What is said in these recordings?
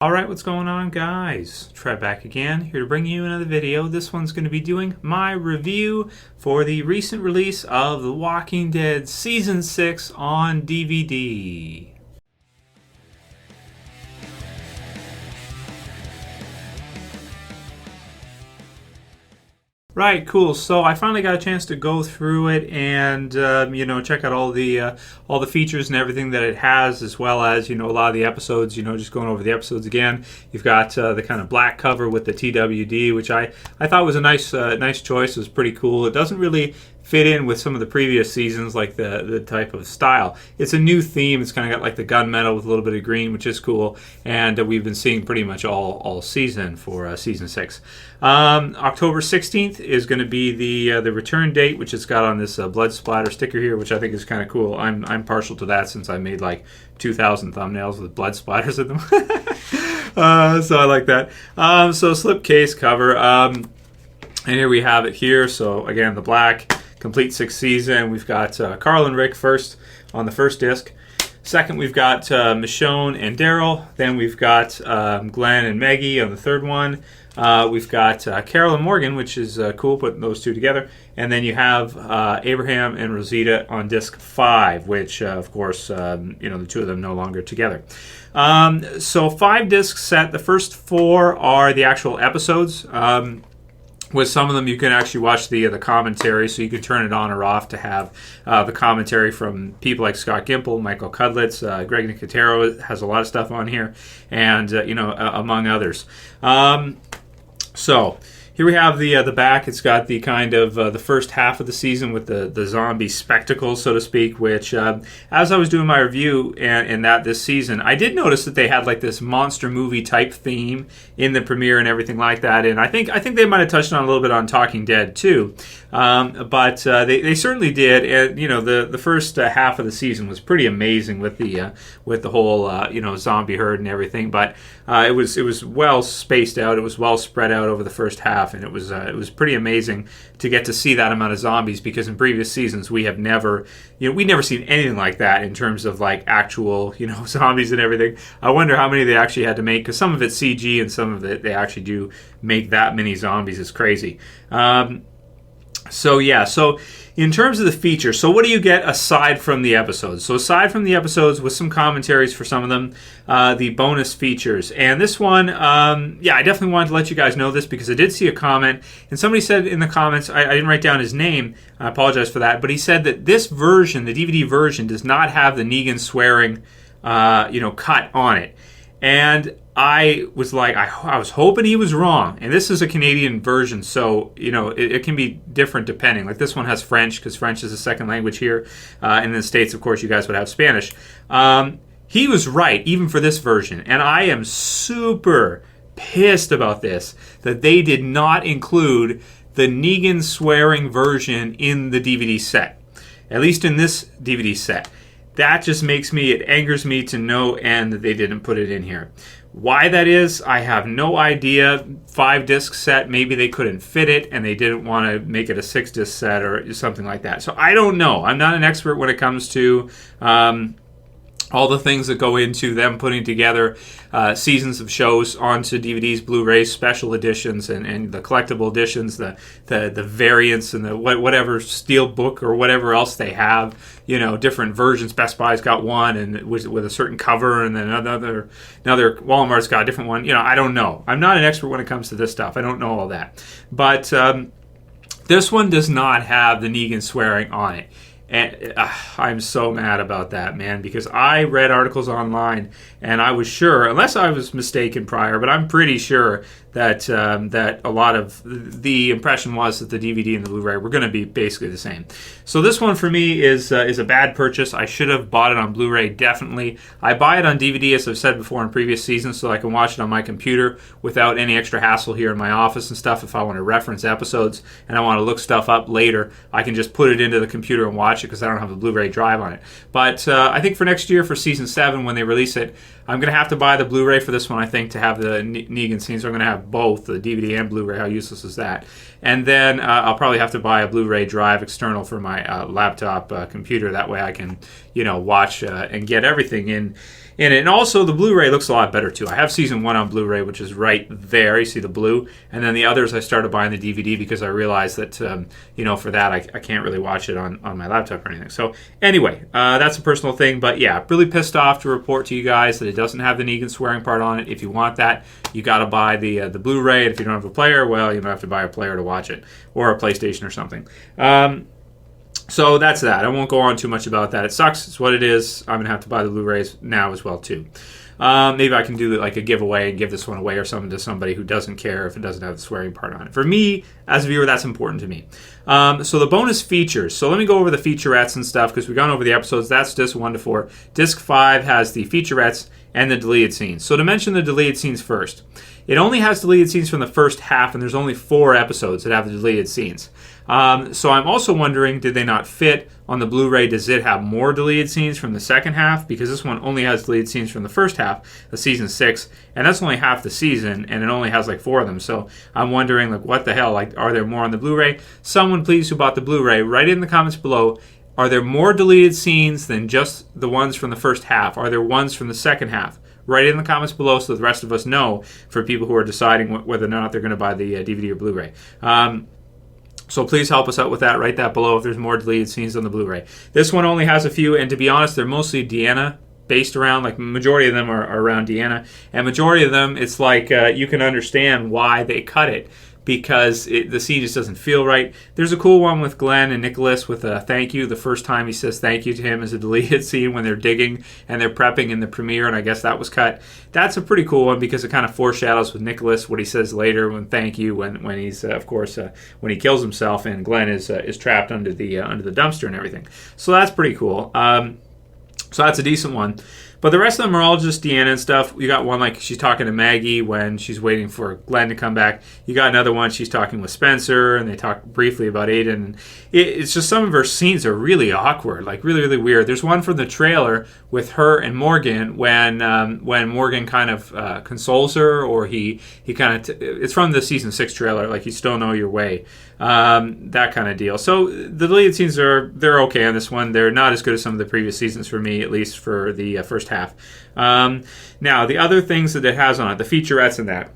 Alright, what's going on, guys? Trev back again, here to bring you another video. This one's going to be doing my review for the recent release of The Walking Dead Season 6 on DVD. Right, cool. So I finally got a chance to go through it and check out all the features and everything that it has, as well as a lot of the episodes. Just going over the episodes again. You've got the kind of black cover with the TWD, which I thought was a nice choice. It was pretty cool. It doesn't really fit in with some of the previous seasons, like the type of style. It's a new theme. It's kind of got like the gunmetal with a little bit of green, which is cool, and we've been seeing pretty much all season for season 6. October 16th is going to be the return date, which it's got on this blood splatter sticker here, which I think is kind of cool. I'm partial to that since I made like 2,000 thumbnails with blood splatters in them. So I like that. So slipcase cover, and here we have it here. So again, the black. Complete 6th season. We've got Carl and Rick first on the first disc. Second, we've got Michonne and Daryl. Then we've got Glenn and Maggie on the third one. We've got Carol and Morgan, which is cool, putting those two together. And then you have Abraham and Rosita on disc 5, which, of course, the two of them no longer together. So 5 disc set. The first 4 are the actual episodes. With some of them, you can actually watch the commentary, so you can turn it on or off to have the commentary from people like Scott Gimple, Michael Cudlitz, Greg Nicotero has a lot of stuff on here, and among others. So here we have the back. It's got the kind of the first half of the season with the zombie spectacle, so to speak, which as I was doing my review in this season, I did notice that they had like this monster movie type theme in the premiere and everything like that. And I think they might have touched on a little bit on Talking Dead too. But they certainly did. And the first half of the season was pretty amazing with the whole zombie herd and everything. But it was well spaced out. It was well spread out over the first half. And it was pretty amazing to get to see that amount of zombies, because in previous seasons we have never seen anything like that in terms of like actual zombies and everything. I wonder how many they actually had to make, because some of it's CG and some of it they actually do make that many zombies. It's crazy. So in terms of the feature, so what do you get aside from the episodes? So aside from the episodes, with some commentaries for some of them, the bonus features. And this one, I definitely wanted to let you guys know this, because I did see a comment, and somebody said in the comments, I didn't write down his name, I apologize for that, but he said that this version, the DVD version, does not have the Negan swearing, cut on it. And I was like, I was hoping he was wrong. And this is a Canadian version, so it can be different depending. Like this one has French, because French is a second language here. In the States, of course, you guys would have Spanish. He was right, even for this version. And I am super pissed about this, that they did not include the Negan swearing version in the DVD set. At least in this DVD set. That just it angers me to no end that they didn't put it in here. Why that is, I have no idea. 5 disc set, maybe they couldn't fit it and they didn't want to make it a 6 disc set or something like that. So I don't know. I'm not an expert when it comes to all the things that go into them putting together seasons of shows onto DVDs, Blu-rays, special editions, and the collectible editions, the variants, and the whatever steel book or whatever else they have. Different versions. Best Buy's got one, and with a certain cover, and then another Walmart's got a different one. I don't know. I'm not an expert when it comes to this stuff. I don't know all that. But this one does not have the Negan swearing on it. And I'm so mad about that, man, because I read articles online and I was sure, unless I was mistaken prior, but I'm pretty sure that a lot of the impression was that the DVD and the Blu-ray were going to be basically the same. So this one for me is a bad purchase. I should have bought it on Blu-ray, definitely. I buy it on DVD, as I've said before in previous seasons, so I can watch it on my computer without any extra hassle here in my office and stuff. If I want to reference episodes and I want to look stuff up later, I can just put it into the computer and watch it, because I don't have a Blu-ray drive on it. But I think for next year, for season 7, when they release it, I'm going to have to buy the Blu-ray for this one, I think, to have the Negan scenes. So I'm going to have both, the DVD and Blu-ray. How useless is that? And then I'll probably have to buy a Blu-ray drive external for my laptop computer. That way I can, watch and get everything in it. And also, the Blu-ray looks a lot better, too. I have season 1 on Blu-ray, which is right there. You see the blue. And then the others, I started buying the DVD because I realized that, for that, I can't really watch it on my laptop or anything. So, anyway, that's a personal thing. But, yeah, really pissed off to report to you guys that it doesn't have the Negan swearing part on it. If you want that, you got to buy the Blu-ray. And if you don't have a player, well, you might have to buy a player to watch it. Or a PlayStation or something. So that's that. I won't go on too much about that. It sucks. It's what it is. I'm going to have to buy the Blu-rays now as well, too. Maybe I can do like a giveaway and give this one away or something to somebody who doesn't care if it doesn't have the swearing part on it. For me, as a viewer, that's important to me. So the bonus features. So let me go over the featurettes and stuff because we've gone over the episodes. That's disc 1 to 4. Disc 5 has the featurettes and the deleted scenes. So to mention the deleted scenes first. It only has deleted scenes from the first half, and there's only 4 episodes that have the deleted scenes. So I'm also wondering, did they not fit on the Blu-ray? Does it have more deleted scenes from the second half? Because this one only has deleted scenes from the first half of season 6, and that's only half the season, and it only has like 4 of them. So I'm wondering, like, what the hell? Like, are there more on the Blu-ray? Someone, please, who bought the Blu-ray, write it in the comments below. Are there more deleted scenes than just the ones from the first half? Are there ones from the second half? Write it in the comments below so the rest of us know, for people who are deciding whether or not they're going to buy the DVD or Blu-ray. So please help us out with that. Write that below if there's more deleted scenes on the Blu-ray. This one only has a few, and to be honest, they're mostly Deanna based around. Like, majority of them are around Deanna, and majority of them, it's like you can understand why they cut it. Because the scene just doesn't feel right. There's a cool one with Glenn and Nicholas with a thank you. The first time he says thank you to him is a deleted scene when they're digging and they're prepping in the premiere, and I guess that was cut. That's a pretty cool one because it kind of foreshadows with Nicholas what he says later when thank you when he's of course when he kills himself and Glenn is trapped under the dumpster and everything. So that's pretty cool. So that's a decent one. But the rest of them are all just Deanna and stuff. You got one like she's talking to Maggie when she's waiting for Glenn to come back. You got another one she's talking with Spencer, and they talk briefly about Aiden. It's just some of her scenes are really awkward, like really, really weird. There's one from the trailer with her and Morgan when Morgan kind of consoles her, or he kind of it's from the season 6 trailer, like you still know your way, that kind of deal. So the deleted scenes they're okay on this one. They're not as good as some of the previous seasons for me, at least for the first half. Now the other things that it has on it, the featurettes and that.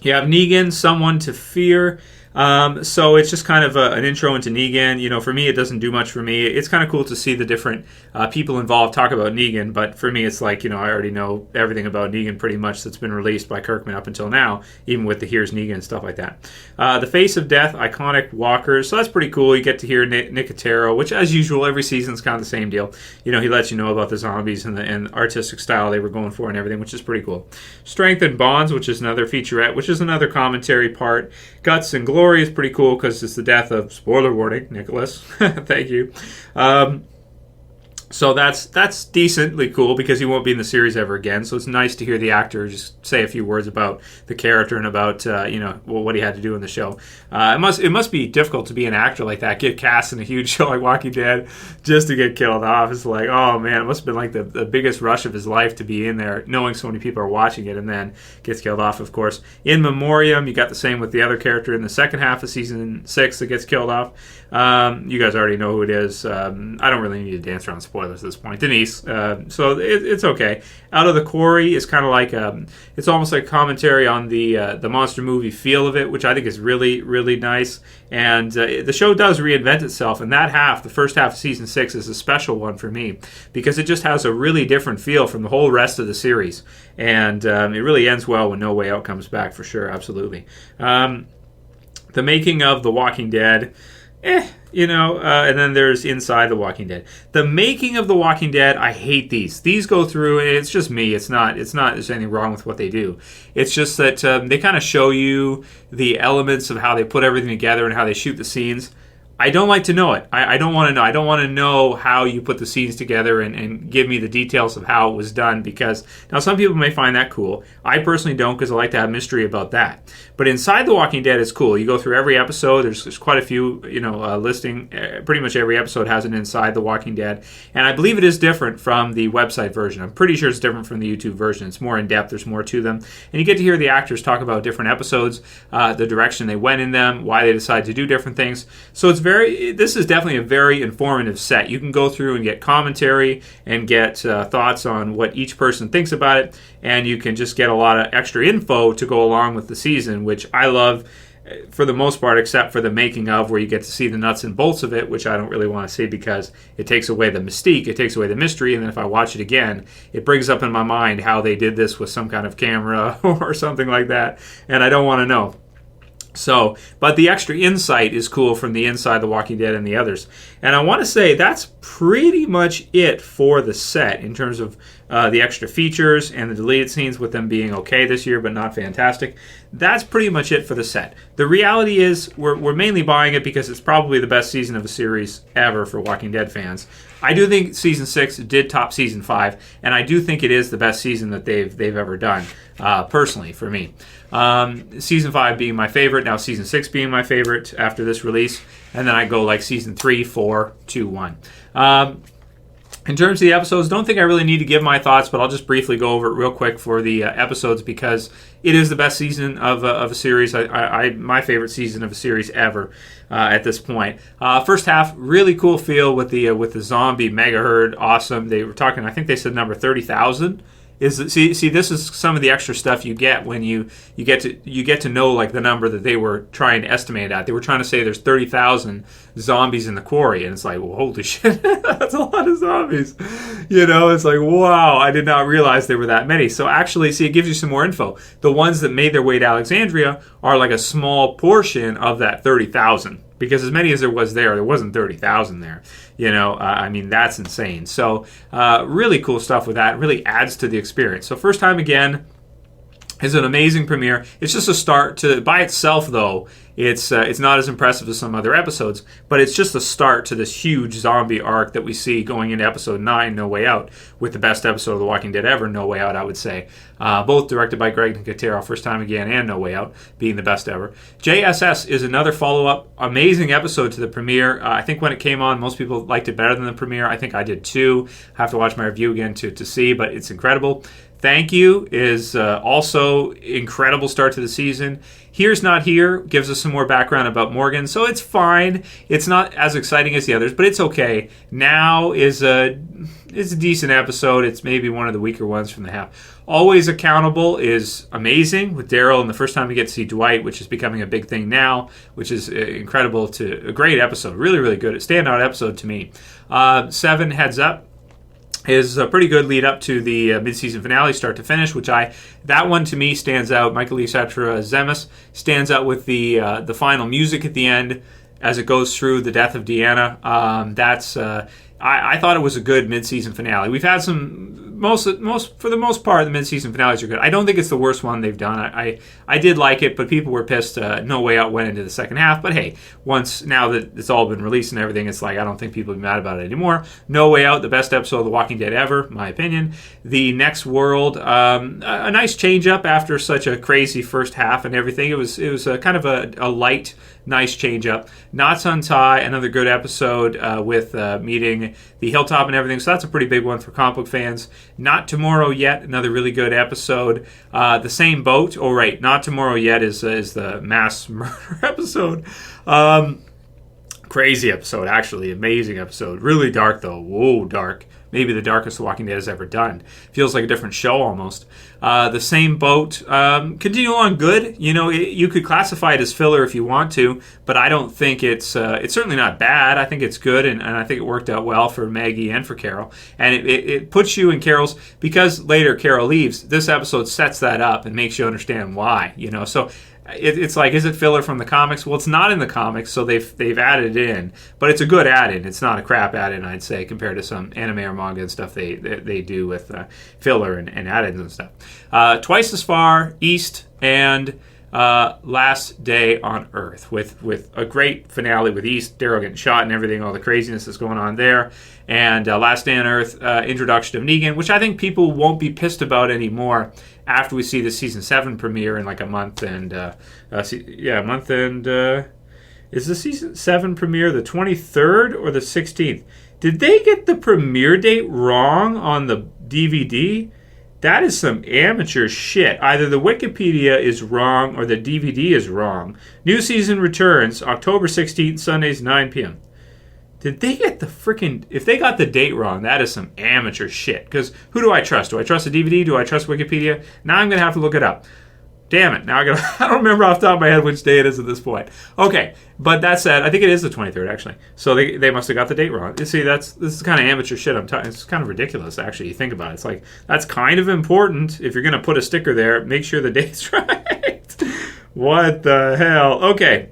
You have Negan, someone to fear. So it's just kind of an intro into Negan. You know, for me, it doesn't do much for me. It's kind of cool to see the different people involved talk about Negan, but for me, it's like, I already know everything about Negan pretty much that's been released by Kirkman up until now, even with the Here's Negan and stuff like that. The Face of Death, iconic walkers, so that's pretty cool. You get to hear Nicotero, which, as usual, every season is kind of the same deal. He lets you know about the zombies and the artistic style they were going for and everything, which is pretty cool. Strength and Bonds, which is another featurette, which is another commentary part. Guts and Glory is pretty cool because it's the death of, spoiler warning, Nicholas. Thank you. So that's decently cool because he won't be in the series ever again. So it's nice to hear the actor just say a few words about the character and about what he had to do in the show. It must be difficult to be an actor like that, get cast in a huge show like Walking Dead just to get killed off. It's like, oh man, it must have been like the biggest rush of his life to be in there, knowing so many people are watching it, and then gets killed off. Of course, in memoriam, you got the same with the other character in the second half of season 6 that gets killed off. You guys already know who it is. I don't really need to dance around spoilers at this point. Denise. So it's okay. Out of the Quarry is kind of like it's almost like commentary on the monster movie feel of it, which I think is really, really nice. And the show does reinvent itself, and that half, the first half of season 6, is a special one for me because it just has a really different feel from the whole rest of the series, and it really ends well when No Way Out comes back, for sure. Absolutely. The Making of The Walking Dead. And then there's Inside The Walking Dead. The Making of The Walking Dead, I hate these. These go through, and it's just me. It's not there's anything wrong with what they do. It's just that they kind of show you the elements of how they put everything together and how they shoot the scenes. I don't like to know it. I don't want to know. I don't want to know how you put the scenes together and give me the details of how it was done, because now some people may find that cool. I personally don't, because I like to have mystery about that. But Inside The Walking Dead is cool. You go through every episode. There's quite a few, listing. Pretty much every episode has an Inside The Walking Dead. And I believe it is different from the website version. I'm pretty sure it's different from the YouTube version. It's more in depth. There's more to them. And you get to hear the actors talk about different episodes, the direction they went in them, why they decided to do different things. So it's this is definitely a very informative set. You can go through and get commentary and get thoughts on what each person thinks about it, and you can just get a lot of extra info to go along with the season, which I love for the most part, except for the making of, where you get to see the nuts and bolts of it, which I don't really want to see because it takes away the mystique, it takes away the mystery, and then if I watch it again, it brings up in my mind how they did this with some kind of camera or something like that, and I don't want to know. So, but the extra insight is cool from the inside The Walking Dead and the others. And I want to say that's pretty much it for the set in terms of the extra features and the deleted scenes, with them being okay this year but not fantastic. That's pretty much it for the set. The reality is we're mainly buying it because it's probably the best season of a series ever for Walking Dead fans. I do think Season 6 did top Season 5, and I do think it is the best season that they've ever done, personally, for me. Season 5 being my favorite, now Season 6 being my favorite after this release, and then I go like Season 3, 4, 2, 1. In terms of the episodes, don't think I really need to give my thoughts, but I'll just briefly go over it real quick for the episodes because it is the best season of a series. My favorite season of a series ever at this point. First half, really cool feel with the zombie mega herd. Awesome. They were talking, I think they said number 30,000. See, this is some of the extra stuff you get when you get to know like the number that they were trying to estimate at. They were trying to say there's 30,000 zombies in the quarry, and it's like, well, holy shit, that's a lot of zombies. It's like, wow, I did not realize there were that many. So actually, see, it gives you some more info. The ones that made their way to Alexandria are like a small portion of that 30,000. Because as many as there wasn't 30,000 there. I mean, that's insane. So really cool stuff with that. It really adds to the experience. So first time again is an amazing premiere. It's just a start to, by itself though, it's not as impressive as some other episodes, but it's just a start to this huge zombie arc that we see going into episode 9, No Way Out, with the best episode of The Walking Dead ever, No Way Out, I would say. Both directed by Greg Nicotero, First Time Again, and No Way Out, being the best ever. JSS is another follow-up, amazing episode to the premiere. I think when it came on, most people liked it better than the premiere. I think I did too. I have to watch my review again to see, but it's incredible. Thank You is also incredible start to the season. Here's Not Here gives us some more background about Morgan, so it's fine. It's not as exciting as the others, but it's okay. Now is a decent episode. It's maybe one of the weaker ones from the half. Always Accountable is amazing with Daryl, and the first time we get to see Dwight, which is becoming a big thing now, which is incredible. A great episode, really, really good. A standout episode to me. 7 Heads Up is a pretty good lead up to the mid-season finale, start to finish, that one to me stands out. Michael Eceptra Zemeckis stands out with the final music at the end as it goes through the death of Deanna. I thought it was a good mid-season finale. We've had for the most part, the mid-season finales are good. I don't think it's the worst one they've done. I did like it, but people were pissed. No Way Out went into the second half. But hey, now that it's all been released and everything, it's like I don't think people are mad about it anymore. No Way Out, the best episode of The Walking Dead ever, my opinion. The Next World, a nice change-up after such a crazy first half and everything. It was a kind of a light, nice change-up. Knots Untie, another good episode with meeting the Hilltop and everything. So that's a pretty big one for comic book fans. Not Tomorrow Yet, another really good episode. The Same Boat. Oh, right. Not Tomorrow Yet is the mass murder episode. Crazy episode, actually. Amazing episode. Really dark, though. Whoa, dark. Maybe the darkest The Walking Dead has ever done. Feels like a different show, almost. The Same Boat. Continue on good. You could classify it as filler if you want to, but I don't think it's certainly not bad. I think it's good, and I think it worked out well for Maggie and for Carol. And it puts you in Carol's, because later Carol leaves, this episode sets that up and makes you understand why. So it's like, is it filler from the comics? Well, it's not in the comics, so they've added it in, but it's a good add-in. It's not a crap add-in, I'd say, compared to some anime or manga and stuff they do with filler and add-ins and stuff. Twice as Far, East, and Last Day on Earth, with a great finale with East, Daryl getting shot and everything, all the craziness that's going on there. And Last Day on Earth, introduction of Negan, which I think people won't be pissed about anymore after we see the season 7 premiere in like a month and is the season 7 premiere the 23rd or the 16th? Did they get the premiere date wrong on the DVD? That is some amateur shit. Either the Wikipedia is wrong or the DVD is wrong. New season returns October 16th, Sundays, 9 p.m. Did they get the freaking... If they got the date wrong, that is some amateur shit. Because who do I trust? Do I trust the DVD? Do I trust Wikipedia? Now I'm going to have to look it up. Damn it. Now I don't remember off the top of my head which day it is at this point. Okay, but that said, I think it is the 23rd, actually. So they must have got the date wrong. You see, this is kind of amateur shit. It's kind of ridiculous, actually. You think about it. It's like, that's kind of important. If you're going to put a sticker there, make sure the date's right. What the hell? Okay.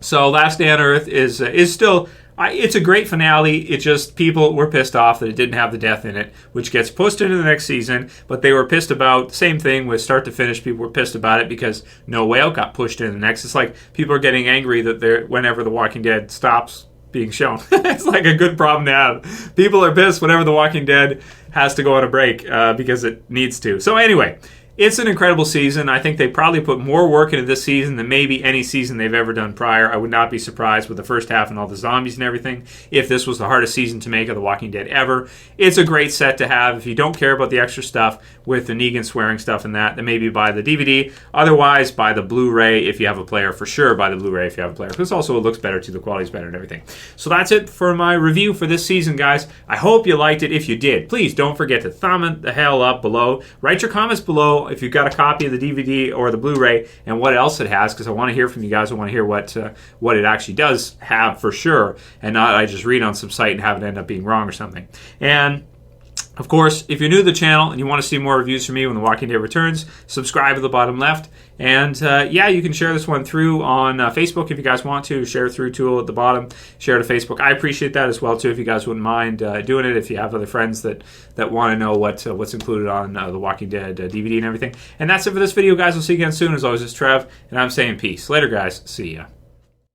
So Last Day on Earth is still... it's a great finale. It just, people were pissed off that it didn't have the death in it, which gets pushed into the next season, but they were pissed about, same thing with start to finish, people were pissed about it because no whale got pushed into the next. It's like people are getting angry that whenever The Walking Dead stops being shown. It's like a good problem to have. People are pissed whenever The Walking Dead has to go on a break because it needs to. So anyway, it's an incredible season. I think they probably put more work into this season than maybe any season they've ever done prior. I would not be surprised with the first half and all the zombies and everything if this was the hardest season to make of The Walking Dead ever. It's a great set to have. If you don't care about the extra stuff with the Negan swearing stuff and that, then maybe buy the DVD. Otherwise, buy the Blu-ray if you have a player. For sure, buy the Blu-ray if you have a player. Because also it looks better too. The quality's better and everything. So that's it for my review for this season, guys. I hope you liked it. If you did, please don't forget to thumb it the hell up below. Write your comments below if you've got a copy of the DVD or the Blu-ray and what else it has, because I want to hear from you guys. I want to hear what it actually does have for sure, and not I just read on some site and have it end up being wrong or something. And of course, if you're new to the channel and you want to see more reviews from me when The Walking Dead returns, subscribe at the bottom left. And yeah, you can share this one through on Facebook if you guys want to. Share through tool at the bottom. Share to Facebook. I appreciate that as well too. If you guys wouldn't mind doing it, if you have other friends that want to know what's included on The Walking Dead DVD and everything. And that's it for this video, guys. We'll see you again soon. As always, it's Trev, and I'm saying peace. Later, guys. See ya.